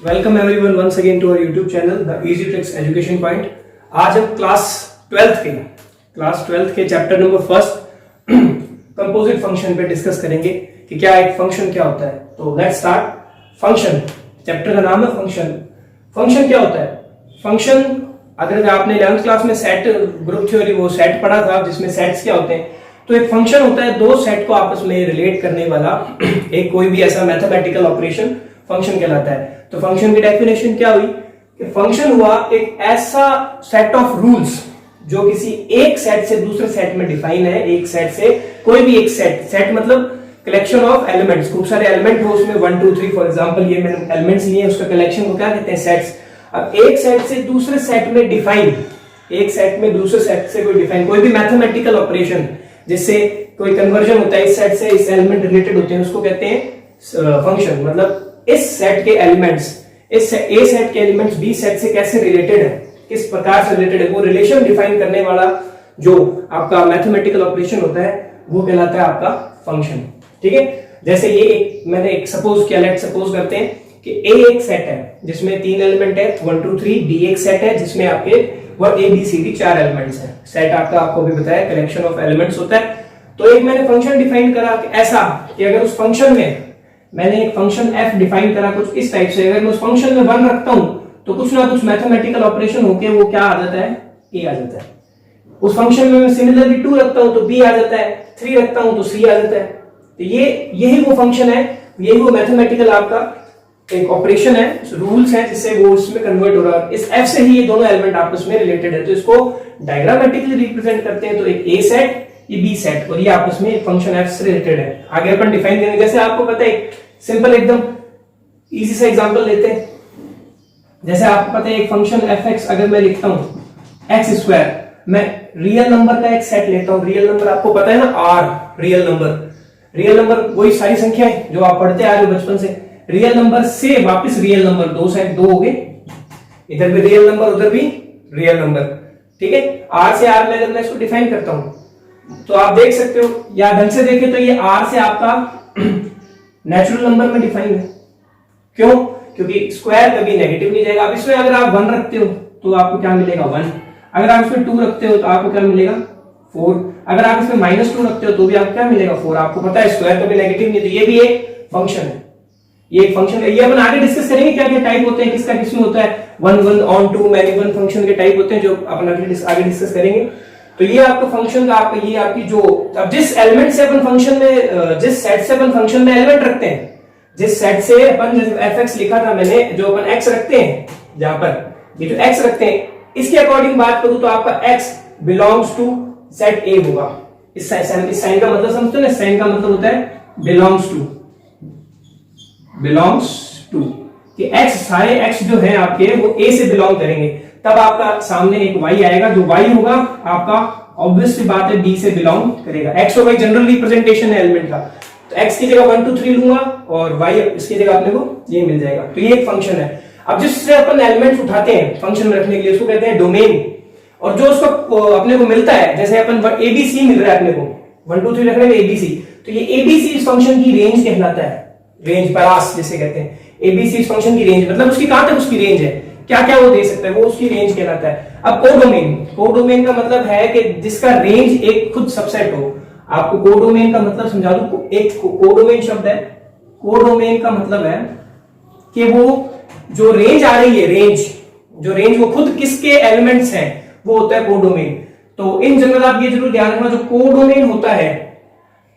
Welcome everyone once again to our YouTube channel the easy tricks education point. आज हम class 12th के chapter number first composite function पे discuss करेंगे कि क्या एक फंक्शन क्या होता है। तो लेट्स स्टार्ट। फंक्शन, चैप्टर का नाम है फंक्शन। फंक्शन क्या होता है? फंक्शन, अगर आपने 11th क्लास में सेट ग्रुप थ्योरी वो सेट पढ़ा था जिसमें सेट्स क्या होते हैं, तो एक फंक्शन होता है दो सेट को आपस में रिलेट करने वाला एक कोई भी ऐसा मैथमेटिकल ऑपरेशन फंक्शन कहलाता है। तो फंक्शन की डेफिनेशन क्या हुई कि फंक्शन हुआ एक ऐसा सेट ऑफ रूल्स जो किसी एक सेट से दूसरे सेट में डिफाइन है। एक सेट से कोई भी एक सेट मतलब कलेक्शन ऑफ एलिमेंट्स, खूब सारे एलिमेंट हो उसमें 1 2 3 फॉर एग्जांपल ये मैंने एलिमेंट्स लिए, उसका कलेक्शन को क्या कहते हैं? सेट्स। अब एक सेट से दूसरे सेट में डिफाइन, एक सेट में दूसरे सेट से कोई डिफाइन कोई भी मैथमेटिकल ऑपरेशन जिससे कोई कन्वर्जन होता है, इस सेट से इस एलिमेंट रिलेटेड होते हैं, उसको कहते हैं फंक्शन। मतलब इस सेट के एलिमेंट्स, इस ए सेट के एलिमेंट्स बी सेट से कैसे रिलेटेड है, किस प्रकार से रिलेटेड है, वो रिलेशन डिफाइन करने वाला जो आपका मैथमेटिकल ऑपरेशन होता है वो कहलाता है आपका फंक्शन। ठीक है, जैसे ये मैंने एक सपोज किया, लेट सपोज करते हैं कि ए एक सेट है जिसमें 3 एलिमेंट है 1 2 3, बी एक सेट है जिसमें आपके वो A B C D 4 elements हैं। सेट आपको भी बताया कलेक्शन ऑफ एलिमेंट्स होता है। तो एक मैंने फंक्शन डिफाइन करा कि ऐसा कि अगर उस फंक्शन में मैंने एक फंक्शन f डिफाइन करा कुछ इस टाइप से, अगर मैं उस फंक्शन में 1 रखता हूं तो कुछ ना कुछ मैथमेटिकल ऑपरेशन होके वो क्या आ जाता है? a आ जाता है। उस फंक्शन में मैं सिमिलरली 2 रखता हूं तो b आ जाता है, 3 रखता हूं तो c आ जाता है। तो यही वो फंक्शन है, यही वो मैथमेटिकल आपका एक ऑपरेशन है, रूल्स है जिससे वो उसमें कन्वर्ट हो रहा है। इस f से ही ये दोनों एलिमेंट आपस में रिलेटेड है। तो इसको डायग्रामेटिकली रिप्रेजेंट करते हैं, तो एक a सेट ये b सेट और ये आपस में एक फंक्शन f से रिलेटेड है। आगे अपन डिफाइन करेंगे। जैसे आपको पता है सिंपल एकदम इजी सा एग्जांपल लेते हैं। जैसे आपको पता है एक फंक्शन fx अगर मैं लिखता हूं x स्क्वायर, मैं रियल नंबर का एक सेट लेता हूं। रियल नंबर आपको पता है ना, r रियल नंबर वही सारी संख्याएं जो आप पढ़ते आ रहे हो बचपन से। रियल नंबर से वापस रियल नंबर, दो सेट दो हो गए, इधर भी रियल नंबर उधर भी रियल नंबर। ठीक है, r से r में अगर मैं इसको डिफाइन करता हूं तो आप देख सकते हो, या ढंग से देखें तो ये r से आपका नेचुरल नंबर में डिफाइन है। क्यों? क्योंकि स्क्वायर कभी नेगेटिव नहीं जाएगा। अब इसमें अगर आप 1 रखते हो तो आपको क्या मिलेगा? 1। अगर आप इसमें 2 रखते हो तो आपको क्या मिलेगा? 4। अगर आप इसमें -2 रखते हो तो भी आपको क्या मिलेगा? 4। आपको पता है स्क्वायर कभी नेगेटिव नहीं, तो ये भी एक फंक्शन है। ये एक फंक्शन है। ये अपन आगे डिस्कस करेंगे क्या क्या टाइप होते हैं, किसका किसमें होता है। 1 1 ऑन 2 मैनी 1 फंक्शन के टाइप होते हैं जो अपन आगे डिस्कस करेंगे। तो ये आपका फंक्शन का आपका ये आपकी जो, अब जिस एलिमेंट से अपन फंक्शन में, जिस सेट से अपन फंक्शन में एलिमेंट रखते हैं, जिस सेट से अपन जैसे fx लिखा था मैंने, जो अपन x रखते हैं, जहां पर ये जो x रखते हैं इसके अकॉर्डिंग बात करूं तो आपका x belongs to set A होगा। इस साइन का मतलब समझते हो ना, साइन का मतलब होता है बिलोंग्स टू कि x सारे x जो है आपके वो A से बिलोंग करेंगे। तब आपका सामने एक y आएगा, जो y होगा आपका ऑब्वियस सी बात है B से बिलोंग करेगा। x और y जनरल रिप्रेजेंटेशन है एलिमेंट का, तो x की जगह 1 2 3 लूंगा और y इसकी जगह अपने को ये मिल जाएगा। तो ये एक फंक्शन है। अब जिससे अपन एलिमेंट्स उठाते हैं फंक्शन में रखने के लिए उसको कहते हैं डोमेन। और जो उसको अपने को मिलता है, जैसे अपन abc मिल रहा है अपने को 1 2 3 रखने में abc, तो ये abc इस फंक्शन की रेंज कहलाता है। रेंज परास जिसे कहते हैं, abc इस फंक्शन की रेंज मतलब उसकी कहां तक उसकी रेंज है, क्या क्या वो दे सकता है, वो उसकी रेंज कहलाता है। अब कोडोमेन का मतलब है कि जिसका रेंज एक खुद सबसेट हो। आपको कोडोमेन का मतलब समझा दूं, एक कोडोमेन शब्द है, कोडोमेन का मतलब है कि वो जो रेंज आ रही है, रेंज वो खुद किसके एलिमेंट्स हैं वो होता है कोडोमेन। तो इन जनरल आप ये जरूर ध्यान रखना, जो कोडोमेन होता है,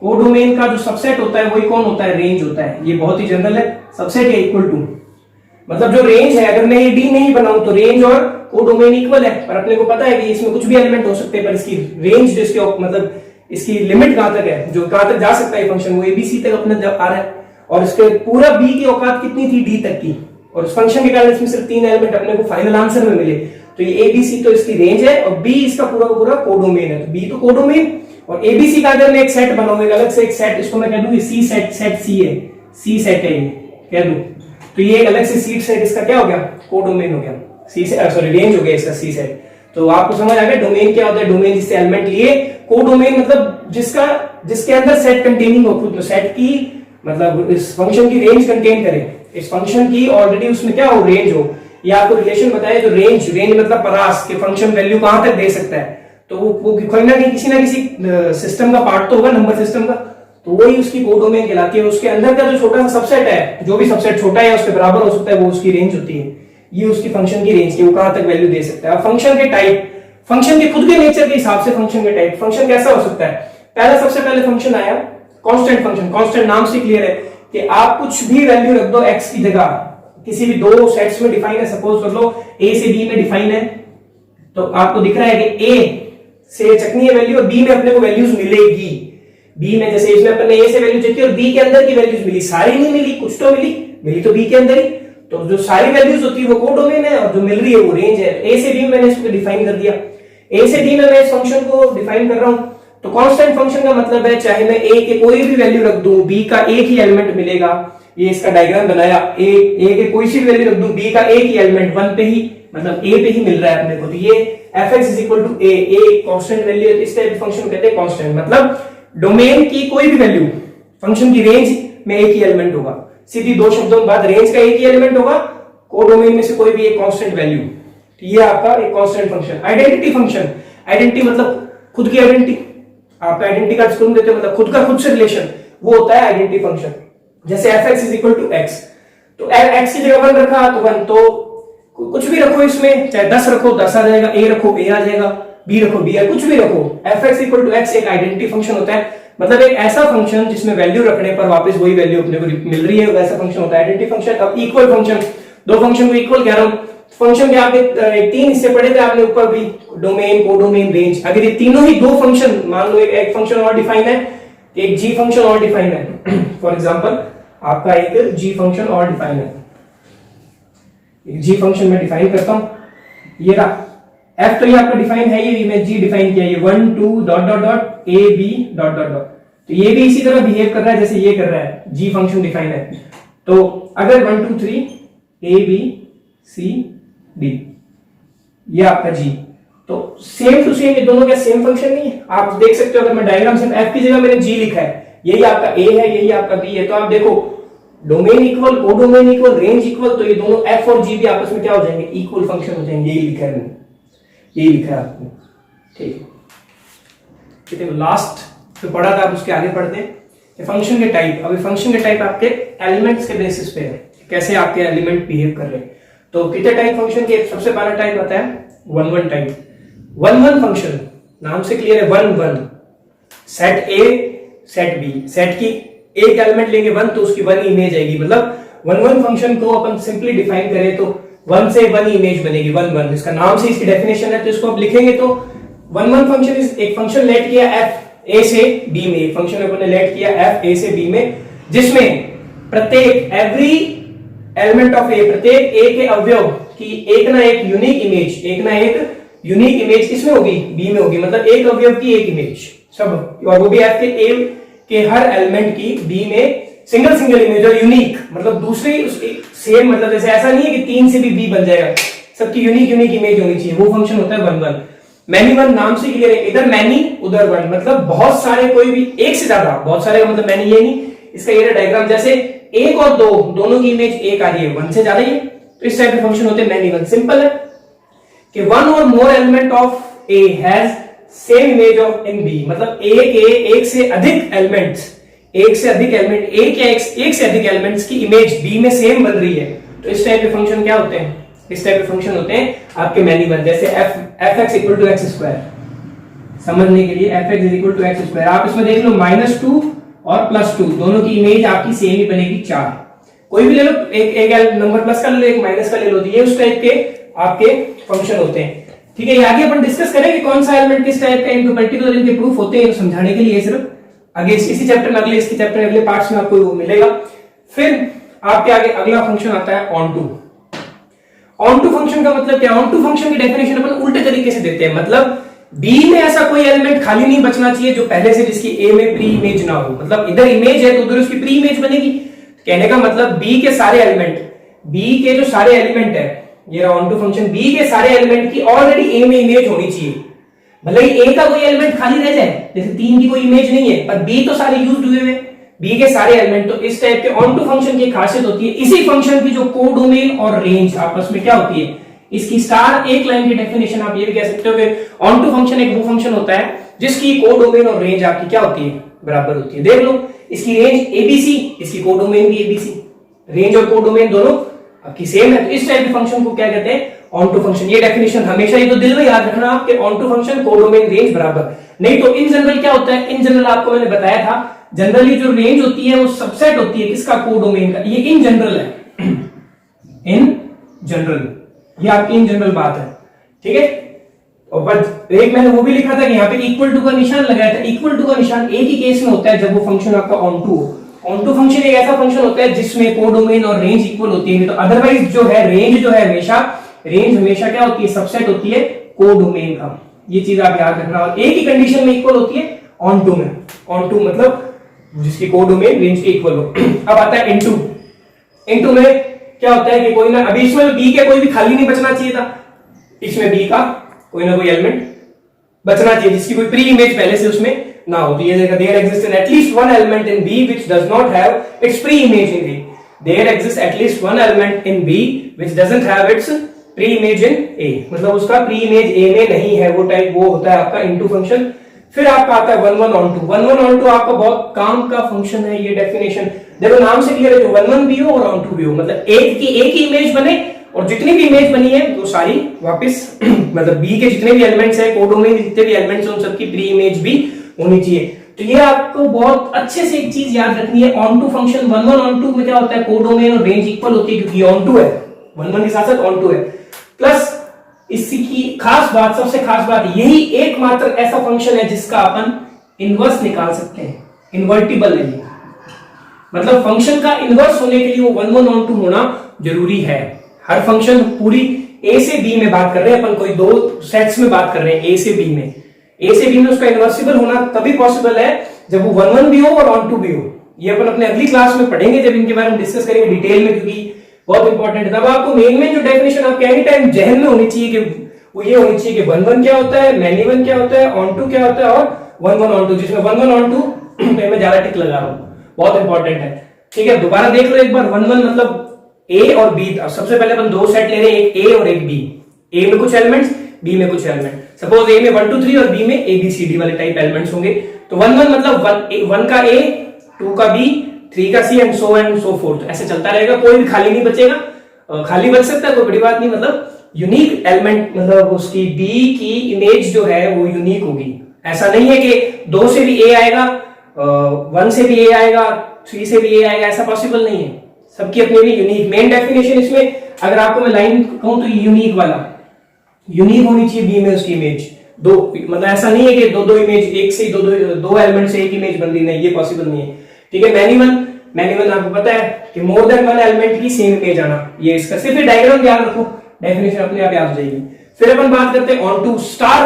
कोडोमेन का जो सबसेट होता है वही कौन होता है? रेंज होता है। ये बहुत ही जनरल है। सबसेट या इक्वल टू मतलब जो रेंज है, अगर मैं ये डी नहीं बनाऊं तो रेंज और कोडोमेन इक्वल है, पर अपने को पता है कि इसमें कुछ भी एलिमेंट हो सकते हैं, पर इसकी रेंज जिसके मतलब इसकी लिमिट कहां तक है, जो कहां तक जा सकता है फंक्शन, वो एबीसी तक अपने आ रहा है। और इसके पूरा बी की औकात कितनी थी? डी तक की। और उस फंक्शन के कारण इसमें सिर्फ 3 एलिमेंट अपने को फाइनल आंसर में मिले। तो ये एबीसी तो इसकी रेंज है और बी इसका पूरा का पूरा कोडोमेन है। तो बी तो कोडोमेन और एबीसी का अगर मैं एक सेट बनाऊंगा अलग से एक सेट, इसको मैं कह दूं सी सेट सी है, सी सेट है ये कह दूं, तो ये एक अलग से सी सेट इसका क्या हो गया? कोडोमेन हो गया। सी से सॉरी रेंज हो गया इसका सी सेट। तो आपको समझ आ गया डोमेन क्या होता है। डोमेन जिससे एलिमेंट लिए, कोडोमेन मतलब जिसके अंदर सेट कंटेनिंग हो, खुद सेट की मतलब इस फंक्शन की रेंज कंटेन करे। इस फंक्शन की ऑलरेडी उसमें क्या हो, रेंज हो, या आपको रिलेशन बताया जो रेंज मतलब परास के फंक्शन वैल्यू कहां तक दे सकता है, तो वो कोई ना किसी सिस्टम का पार्ट तो होगा, नंबर सिस्टम का, तो वही उसकी कोडोमेन कहलाती है। उसके अंदर का जो छोटा सा सबसेट है, जो भी सबसेट छोटा है उसके बराबर हो सकता है, वो उसकी रेंज होती है। ये उसकी फंक्शन की रेंज की, वो कहां तक वैल्यू दे सकता है। फंक्शन के टाइप, फंक्शन के खुद के नेचर के हिसाब से फंक्शन के टाइप, फंक्शन कैसा हो सकता है। पहला सबसे पहले फंक्शन आया कांस्टेंट फंक्शन। कांस्टेंट नाम से क्लियर है कि आप कुछ भी वैल्यू रख दो एक्स की जगह, किसी भी दो सेट्स में डिफाइन है, सपोज कर लो ए से बी में डिफाइन है, तो आपको दिख रहा है कि ए से चकनी है वैल्यू और बी में अपने को वैल्यूज मिलेगी। बी में जैसे इसमें अपने ए से वैल्यू चेक की और बी के अंदर की वैल्यूज मिली, सारी नहीं मिली, कुछ तो मिली तो बी के अंदर ही, तो जो सारी वैल्यूज होती है वो कोडोमेन है और जो मिल रही है वो रेंज है। ए से बी मैंने इसको डिफाइन कर दिया, ए से बी में मैं इस फंक्शन को डिफाइन कर रहा हूं। तो कांस्टेंट फंक्शन का मतलब है चाहे मैं ए के कोई भी वैल्यू रख दूं, बी का एक ही एलिमेंट मिलेगा। ये इसका डायग्राम बनाया, ए के कोई सी वैल्यू रख दूं, बी का एक ही एलिमेंट 1 पे ही, मतलब ए पे ही मिल रहा है अपने को, तो ये fx is equal to a constant value है। इस टाइप फंक्शन कहते हैं कांस्टेंट, मतलब डोमेन की कोई भी वैल्यू फंक्शन की रेंज में एक ही एलिमेंट होगा। सीधी दो शब्दों में बात, रेंज का एक ही एलिमेंट होगा, कोडोमेन में से कोई भी एक कांस्टेंट वैल्यू, ये आपका एक constant function. Identity function, identity मतलब खुद की आइडेंटिटी, आपका आइडेंटिटी कार्ड स्कूल में देते हैं, मतलब खुद का खुद से रिलेशन, वो होता है आइडेंटिटी फंक्शन। जैसे fx is equal to x, तो x की जगह 1 रखा तो 1, तो कुछ भी रखो इसमें, चाहे 10 रखो 10 आ जाएगा, a रखो a आ जाएगा, b रखो b, कुछ भी रखो, fx equal to x एक आइडेंटिटी फंक्शन होता है। मतलब एक ऐसा फंक्शन जिसमें वैल्यू रखने पर वापस वही वैल्यू अपने को मिल रही है, वैसा फंक्शन होता है आइडेंटिटी फंक्शन। अब इक्वल फंक्शन, दो फंक्शन को इक्वल कह रहा हूं, फंक्शन के आपने 3 हिस्से पढ़े थे आपने ऊपर भी, डोमेन, कोडोमेन, रेंज। अगर ये तीनों ही दो फंक्शन, मान लो एक फंक्शन और डिफाइन है, एक जी फंक्शन और डिफाइन है, फॉर एग्जांपल आपका एक जी फंक्शन और डिफाइन है, एक जी फंक्शन में डिफाइन करता हूं, ये रहा f, तो ये आपका डिफाइन है, ये मैं जी डिफाइन किया, ये 1 2 dot dot dot a b dot dot dot, तो ये भी इसी तरह बिहेव कर रहा है जैसे ये कर रहा है, जी फंक्शन डिफाइन है। तो अगर 1 2 3 a b c d, ये आपका जी, तो सेम टू सेम, ये दोनों क्या सेम फंक्शन नहीं है। आप देख सकते हो, अगर मैं डायग्राम से f की जगह मैंने g लिखा है, यही आपका a है, यही आपका b है, तो आप देखो domain equal, codomain equal, range equal, तो ये दोनों f और g भी आपस में क्या हो जाएंगे, इक्वल फंक्शन हो जाएंगे। यही लिखा है मैंने, यही लिखा है आपने, ठीक है। लास्ट जो पढ़ा था आप उसके आगे पढ़ते हैं फंक्शन के टाइप। अब फंक्शन के टाइप आपके एलिमेंट्स के बेसिस पे है, कैसे आपके एलिमेंट बिहेव कर रहे हैं। तो कितने टाइप फंक्शन के, सबसे पहला टाइप आता है 1 1 टाइप। 1 1 फंक्शन नाम से क्लियर है, 1 1, set A set B, set की एक एलिमेंट लेंगे 1 तो उसकी 1 इमेज आएगी। मतलब 1 1 फंक्शन को अपन सिंपली डिफाइन करें तो 1 से 1 इमेज बनेगी, 1 1, इसका नाम से इसकी डेफिनेशन है, तो इसको आप लिखेंगे तो 1 1 फंक्शन इज एक फंक्शन लेट किया f a से b में, एक फंक्शन अपन ने लेट किया f a से b में, जिसमें प्रत्येक एवरी एलिमेंट ऑफ a, प्रत्येक a के अवयव की एक ना एक यूनिक इमेज, एक ना एक यूनिक इमेज किसमें होगी, b में होगी। मतलब एक अवयव की एक इमेज सब, और वो भी f के a के हर एलिमेंट की b में सिंगल सिंगल इमेज और यूनिक, मतलब दूसरी सेम, मतलब जैसे ऐसा नहीं है कि 3 से भी b बन जाएगा, सबकी यूनिक यूनिक इमेज होनी चाहिए, वो फंक्शन होता है 1 1। मैनी 1 नाम से क्लियर है, इधर मैनी उधर 1, मतलब बहुत सारे, कोई भी एक से ज्यादा, बहुत सारे का मतलब मैनी ये नहीं, इसका ये डायग्राम जैसे 1 और 2 दोनों की इमेज एक आ रही है, 1 से ज्यादा ही है, तो इस टाइप के फंक्शन होते हैं मैनी 1। सिंपल है कि 1 और मोर element of a has same image of in b, मतलब एक से अधिक एलिमेंट्स, एक से अधिक एलिमेंट, एक से अधिक एलिमेंट्स की इमेज b में सेम बन रही है, तो इस टाइप के फंक्शन क्या होते हैं, इस टाइप के फंक्शन होते हैं आपके मैनी 1। जैसे fx equal to x square, समझने के लिए fx is equal to x square, आप इसमें देख लो -2 और +2 दोनों की इमेज आपकी सेम ही बनेगी 4, कोई भी ले लो, एक नंबर प्लस का ले लो, एक माइनस का ले लो, तो ये उस टाइप के आपके फंक्शन होते हैं। ठीक है, आगे अपन डिस्कस करेंगे कौन सा एलिमेंट किस टाइप का, इनके पर्टिकुलर इनके प्रूफ होते हैं, समझाने के लिए सिर्फ आगे इसी चैप्टर में, अगले इसके चैप्टर में, अगले पार्ट्स में आपको वो मिलेगा। फिर आपके आगे अगला फंक्शन आता है onto. Onto function का मतलब क्या, ऑन टू फंक्शन की डेफिनेशन अपन उल्टे तरीके से देते हैं, मतलब B में ऐसा कोई एलिमेंट खाली नहीं बचना चाहिए जो पहले से जिसकी A में प्री इमेज ना हो, मतलब इधर इमेज है तो उधर उसकी प्री इमेज बनेगी। कहने का मतलब B के सारे एलिमेंट, B के जो सारे एलिमेंट है, ये ऑन टू फंक्शन, B के सारे एलिमेंट की ऑलरेडी A में इमेज होनी चाहिए, भले ही A का कोई एलिमेंट खाली रह जाए, जैसे 3 की कोई इमेज नहीं है पर B तो सारे यूज्ड हुए हैं, बी के सारे एलिमेंट। तो इस टाइप के ऑन टू फंक्शन की खासियत होती है, इसी फंक्शन की जो कोडोमेन और रेंज आपस में क्या होती है, इसकी स्टार एक लाइन की डेफिनेशन आप ये भी कह सकते हो कि ऑन टू फंक्शन एक वो फंक्शन होता है जिसकी कोडोमेन और रेंज आपकी क्या होती है, बराबर होती है। देख लो, इसकी रेंज एबीसी, इसकी कोडोमेन भी एबीसी, रेंज और कोडोमेन दोनों आपकी सेम है। तो इस टाइप के फंक्शन को क्या कहते हैं, ऑन टू फंक्शन। ये डेफिनेशन हमेशा ये तो दिल में याद रखना आपके, onto function codomain range बराबर। नहीं तो इन जनरल क्या होता है, इन जनरल आपको मैंने बताया था, जनरली जो रेंज होती है वो सबसेट होती है किसका, कोडोमेन का। ये इन जनरल है, इन जनरल, ये आपकी इन जनरल बात है, ठीक है। और बट एक मैंने वो भी लिखा था कि यहाँ पे इक्वल टू का निशान लगाया था। इक्वल टू का निशान एक ही केस में होता है जब वो फंक्शन आपका ऑन टू हो। ऑन टू फंक्शन एक ऐसा फंक्शन होता है जिसमें कोडोमेन और रेंज इक्वल होती है। तो अदरवाइज जो है रेंज जो है रेंज हमेशा क्या होती है, सबसेट होती है कोडोमेन का। ये चीज आप याद रखना। और एक ही कंडीशन में इक्वल होती है ऑन टू में, ऑन टू मतलब जिसकी कोडोमेन रेंज के इक्वल हो। अब आता है इनटू। इनटू में क्या होता है कि कोई ना, अभी इसमें बी के कोई भी खाली नहीं बचना चाहिए था, इसमें बी का कोई ना कोई एलिमेंट बचना चाहिए जिसकी कोई प्री इमेज पहले से उसमें ना हो। तो ये देखा, there exist at least one element in B which does not have its pre image in A. There exist at least one element in B which doesn't have its pre image in A, मतलब उसका pre image A में नहीं है, वो type वो होता है आपका इनटू फंक्शन। फिर आपका आता है 1 1 ऑन टू। 1 1 ऑन टू आपका बहुत काम का फंक्शन है। ये डेफिनेशन देखो, नाम से क्लियर है, जो 1 1 भी हो और ऑन टू भी हो, मतलब एक ही इमेज बने और जितनी भी इमेज बनी है वो सारी वापस मतलब बी के जितने भी एलिमेंट्स है, कोडोमेन के जितने भी एलिमेंट्स हैं, उन सबकी प्री इमेज भी होनी चाहिए। तो ये आपको बहुत अच्छे से एक चीज याद रखनी है, onto function 1 1 onto में क्या होता है, कोडोमेन और रेंज इक्वल होती है क्योंकि ऑन टू है, 1 1 के साथ साथ ऑन टू है। प्लस इसकी खास बात, सबसे खास बात, यही एकमात्र ऐसा फंक्शन है जिसका अपन इनवर्स निकाल सकते हैं, इन्वर्टिबल नहीं, मतलब फंक्शन का इनवर्स होने के लिए वो 1 1 ऑन टू होना जरूरी है। हर फंक्शन पूरी ए से बी में बात कर रहे हैं अपन, कोई दो सेट्स में बात कर रहे हैं, ए से बी में, ए से बी में उसका इनवर्सिबल होना तभी पॉसिबल है जब वो 1 1 भी हो और ऑन टू भी हो। ये अपन अपने अगली क्लास में पढ़ेंगे जब इनके बारे में डिस्कस करेंगे डिटेल में, क्योंकि बहुत इंपॉर्टेंट है। तब आपको मेन जो डेफिनेशन आपके एनी टाइम जहन में होनी चाहिए कि वो ये होनी चाहिए कि 1 1 क्या होता है, मैनी 1 क्या होता है, ऑन टू क्या होता है और 1 1 ऑन टू, जिसमें 1 1 ऑन टू पे मैं ज्यादा टिक लगा रहा हूं, बहुत इंपॉर्टेंट है। ठीक है, दोबारा देख लो एक बार, 1 1 मतलब ए और बी। सबसे पहले अपन दो सेट ले रहे हैं, एक ए और एक बी। ए में कुछ एलिमेंट्स, बी में कुछ एलिमेंट। सपोज ए में 1 2 3 और बी में ए बी सी डी वाले टाइप एलिमेंट्स होंगे। तो 1 1 मतलब 1 का ए, 2 का बी, 3 का सी एंड सो फोर्थ, ऐसे चलता रहेगा, कोई भी खाली नहीं बचेगा। खाली बच सकता है, कोई बड़ी बात नहीं, मतलब यूनिक एलिमेंट, मतलब उसकी बी की इमेज जो है वो यूनिक होगी। ऐसा नहीं है कि 2 से भी ए आएगा, 1 से भी ए आएगा, 3 से भी ए आएगा, ऐसा पॉसिबल नहीं है। सबकी अपनी अपनी यूनिक मेन डेफिनेशन इसमें, अगर आपको मैं लाइन कहूं तो यूनिक वाला, यूनिक होनी चाहिए बी में उसकी इमेज। दो मतलब ऐसा नहीं है कि दो इमेज एक से दो एलिमेंट से एक इमेज बन रही, नहीं, ये पॉसिबल नहीं है। ठीक है, मैनी वन आपको पता है कि मोर देन वन एलिमेंट की सेम इमेज आना, ये इसका सिर्फ डायग्राम याद रखो, डेफिनेशन अपने आप याद हो जाएगी। फिर अपन बात करते हैं ऑन टू स्टार,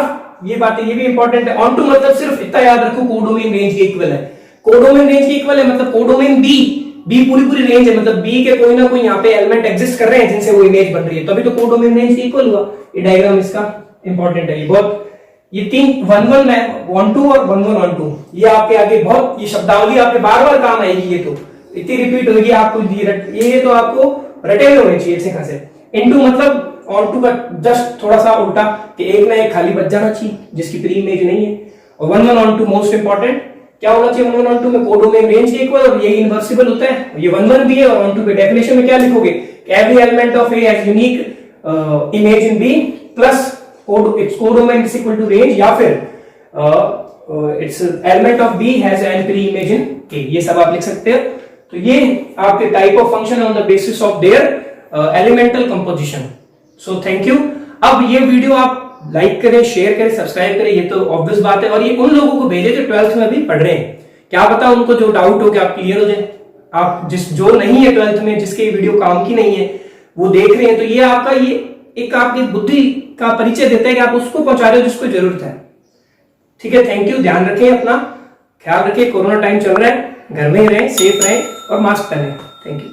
ये बातें ये भी इंपॉर्टेंट है। ऑन टू मतलब सिर्फ इतना याद रखो, कोडोमेन रेंज के इक्वल है। कोडोमेन रेंज के इक्वल है मतलब कोडोमेन बी पूरी रेंज है, मतलब बी के कोई ना कोई यहाँ पे एलिमेंट एग्जिस्ट कर रहे हैं जिनसे वो इमेज बन रही है, तभी तो कोडोमेन रेंज के इक्वल हुआ। ये डायग्राम इसका इंपॉर्टेंट है, ये बहुत, ये तीन 1 1 ऑन टू और 1 1 ऑन टू, ये आपके आगे बहुत, ये शब्दावली आपके बार बार काम आएगी, ये तो इतनी रिपीट होगी आपको, ये तो आपको रटे हुए होने चाहिए अच्छे खासे। इनटू मतलब ऑन टू का जस्ट थोड़ा सा उल्टा, कि एक ना एक खाली बच जाना चाहिए जिसकी प्री इमेज नहीं है। और 1 1 ऑन टू मोस्ट इंपॉर्टेंट क्या होना चाहिए, 1 1 ऑन टू में कोडोमेन रेंज के इक्वल, और ये इनवर्सिबल होता है। ये 1 1 भी है और ऑन टू के डेफिनेशन में क्या लिखोगे, every element of A has unique image in B plus its codomain is equal to range, या फिर its element of B has an pre image in A, ये सब आप लिख सकते हो। तो ये आपके type of function on the basis of their elemental composition. So thank you. अब ये वीडियो आप लाइक करें, शेयर करें, सब्सक्राइब करें, ये तो ऑब्वियस बात है, और ये उन लोगों को भेजे जो 12th में अभी पढ़ रहे हैं, क्या पता उनको जो डाउट हो कि आप क्लियर हो जाए। आप जो नहीं है 12th में, जिसके वीडियो काम की नहीं है, वो देख रहे हैं, तो ये आपका ये एक आपकी बुद्धि का परिचय देता है कि आप उसको पहुंचा रहे हो जिसको जरूरत है। ठीक है, थैंक यू। ध्यान रखें, अपना ख्याल रखें, कोरोना टाइम चल रहा है, घर में ही रहें, सेफ रहें और मास्क पहने। Thank you.